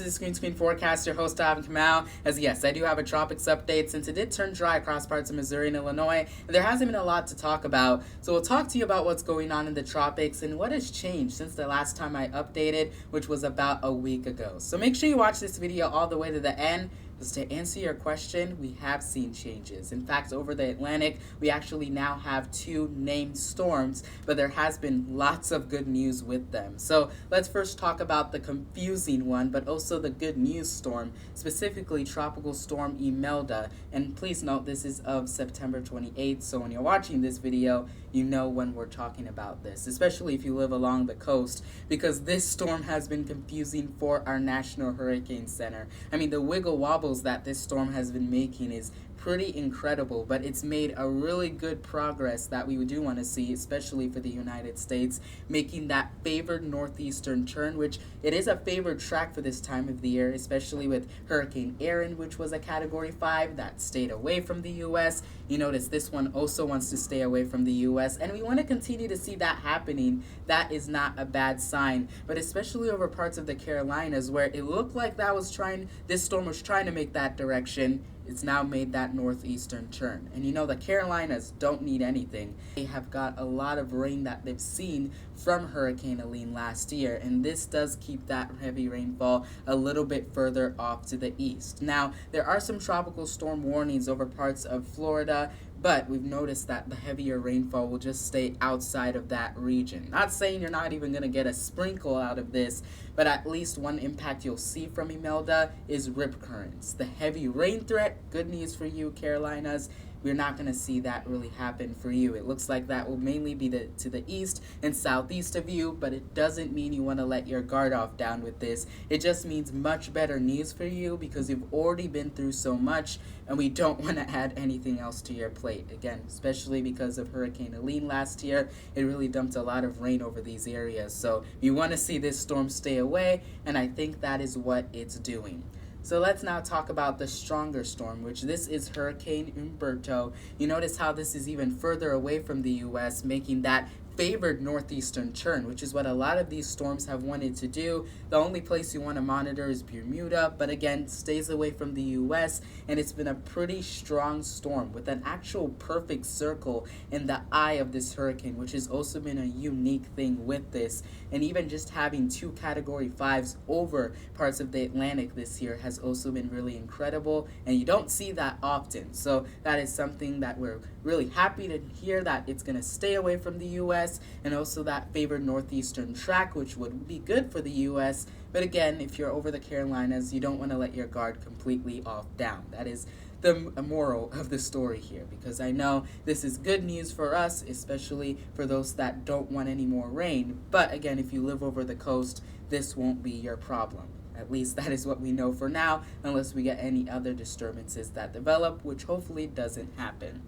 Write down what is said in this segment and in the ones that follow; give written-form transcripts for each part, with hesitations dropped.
is Screen Forecast, your host, Kamau. As yes, I do have a Tropics update since it did turn dry across parts of Missouri and Illinois, and there hasn't been a lot to talk about. So we'll talk to you about what's going on in the tropics and what has changed since the last time I updated, which was about a week ago. So make sure you watch this video all the way to the end. Because to answer your question, we have seen changes. In fact, over the Atlantic, we actually now have 2 named storms, but there has been lots of good news with them. So let's first talk about the confusing one, but also the good news storm, specifically Tropical Storm Imelda. And please note, this is of September 28th, so when you're watching this video, you know when we're talking about this, especially if you live along the coast, because this storm has been confusing for our National Hurricane Center. I mean, the wiggle wobbles that this storm has been making is pretty incredible, but it's made a really good progress that we do want to see, especially for the United States, making that favored northeastern turn, which it is a favored track for this time of the year, especially with Hurricane Erin, which was a Category 5 that stayed away from the U.S. You notice this one also wants to stay away from the U.S., and we want to continue to see that happening. That is not a bad sign, but especially over parts of the Carolinas where it looked like this storm was trying to make that direction. It's now made that northeastern turn. And you know, the Carolinas don't need anything. They have got a lot of rain that they've seen from Hurricane Helene last year, and this does keep that heavy rainfall a little bit further off to the east. Now, there are some tropical storm warnings over parts of Florida, but we've noticed that the heavier rainfall will just stay outside of that region. Not saying you're not even going to get a sprinkle out of this, but at least one impact you'll see from Imelda is rip currents. The heavy rain threat, good news for you, Carolinas. We're not going to see that really happen for you. It looks like that will mainly be to the east and southeast of you, but it doesn't mean you want to let your guard off down with this. It just means much better news for you because you've already been through so much, and we don't want to add anything else to your plate. Again, especially because of Hurricane Helene last year, it really dumped a lot of rain over these areas. So you want to see this storm stay away, and I think that is what it's doing. So let's now talk about the stronger storm, which this is Hurricane Humberto. You notice how this is even further away from the U.S., making that favored northeastern turn, which is what a lot of these storms have wanted to do. The only place you want to monitor is Bermuda, but again, stays away from the U.S., and it's been a pretty strong storm with an actual perfect circle in the eye of this hurricane, which has also been a unique thing with this. And even just having 2 Category 5s over parts of the Atlantic this year has also been really incredible, and you don't see that often. So that is something that we're really happy to hear, that it's going to stay away from the U.S. and also that favored northeastern track, which would be good for the U.S. But again, if you're over the Carolinas, you don't want to let your guard completely off down. That is the moral of the story here, because I know this is good news for us, especially for those that don't want any more rain. But again, if you live over the coast, this won't be your problem. At least that is what we know for now, unless we get any other disturbances that develop, which hopefully doesn't happen.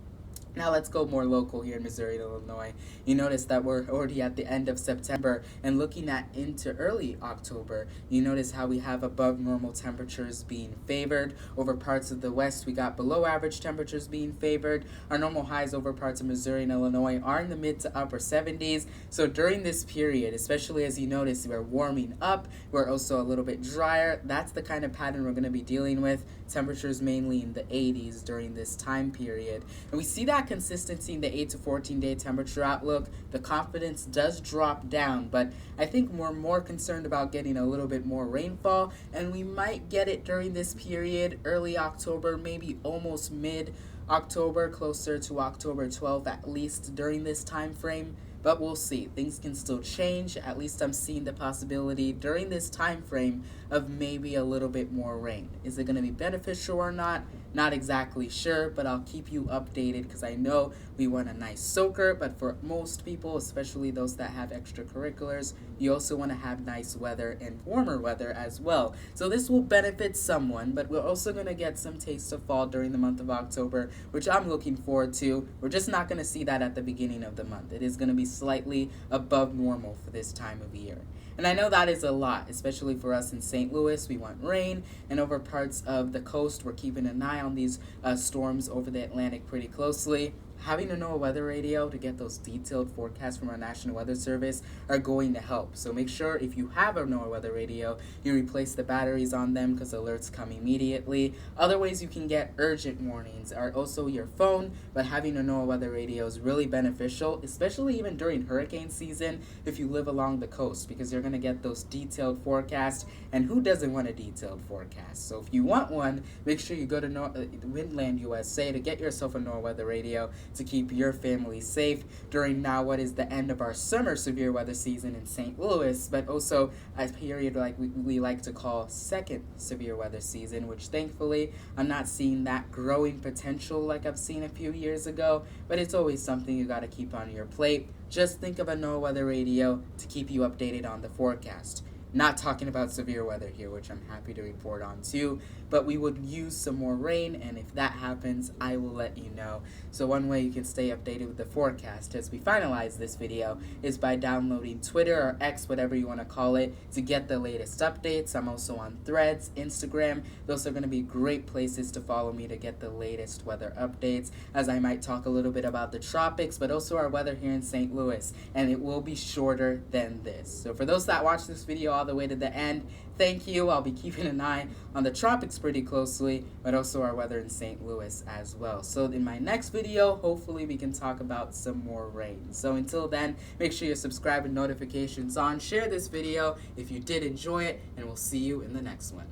Now let's go more local here in Missouri and Illinois. You notice that we're already at the end of September and looking at into early October. You notice how we have above normal temperatures being favored. Over parts of the west, we got below average temperatures being favored. Our normal highs over parts of Missouri and Illinois are in the mid to upper 70s. So during this period, especially as you notice, we're warming up. We're also a little bit drier. That's the kind of pattern we're going to be dealing with. Temperatures mainly in the 80s during this time period. And we see that consistency in the 8 to 14 day temperature outlook. The confidence does drop down, but I think we're more concerned about getting a little bit more rainfall, and we might get it during this period, early October, maybe almost mid-October, closer to October 12th at least during this time frame. But we'll see. Things can still change. At least I'm seeing the possibility during this time frame of maybe a little bit more rain. Is it going to be beneficial or not? Not exactly sure, but I'll keep you updated because I know we want a nice soaker, but for most people, especially those that have extracurriculars, you also want to have nice weather and warmer weather as well. So this will benefit someone, but we're also going to get some taste of fall during the month of October, which I'm looking forward to. We're just not going to see that at the beginning of the month. It is going to be slightly above normal for this time of year. And I know that is a lot, especially for us in St. Louis. We want rain, and over parts of the coast, we're keeping an eye on these storms over the Atlantic pretty closely. having a NOAA weather radio to get those detailed forecasts from our National Weather Service are going to help. So make sure if you have a NOAA weather radio, you replace the batteries on them because alerts come immediately. Other ways you can get urgent warnings are also your phone, but having a NOAA weather radio is really beneficial, especially even during hurricane season if you live along the coast, because you're going to get those detailed forecasts, and who doesn't want a detailed forecast? So if you want one, make sure you go to Windland USA to get yourself a NOAA weather radio to keep your family safe during now what is the end of our summer severe weather season in St. Louis, but also a period like we like to call second severe weather season, which thankfully I'm not seeing that growing potential like I've seen a few years ago, but it's always something you got to keep on your plate. Just think of a NOAA weather radio to keep you updated on the forecast. Not talking about severe weather here, which I'm happy to report on too, but we would use some more rain, and if that happens, I will let you know. So one way you can stay updated with the forecast as we finalize this video is by downloading Twitter or X, whatever you want to call it, to get the latest updates. I'm also on Threads, Instagram. Those are going to be great places to follow me to get the latest weather updates, as I might talk a little bit about the tropics, but also our weather here in St. Louis, and it will be shorter than this. So for those that watch this video all the way to the end, thank you. I'll be keeping an eye on the tropics pretty closely, but also our weather in St. Louis as well. So in my next video, hopefully we can talk about some more rain. So until then, make sure you're subscribed and notifications on. Share this video if you did enjoy it, and we'll see you in the next one.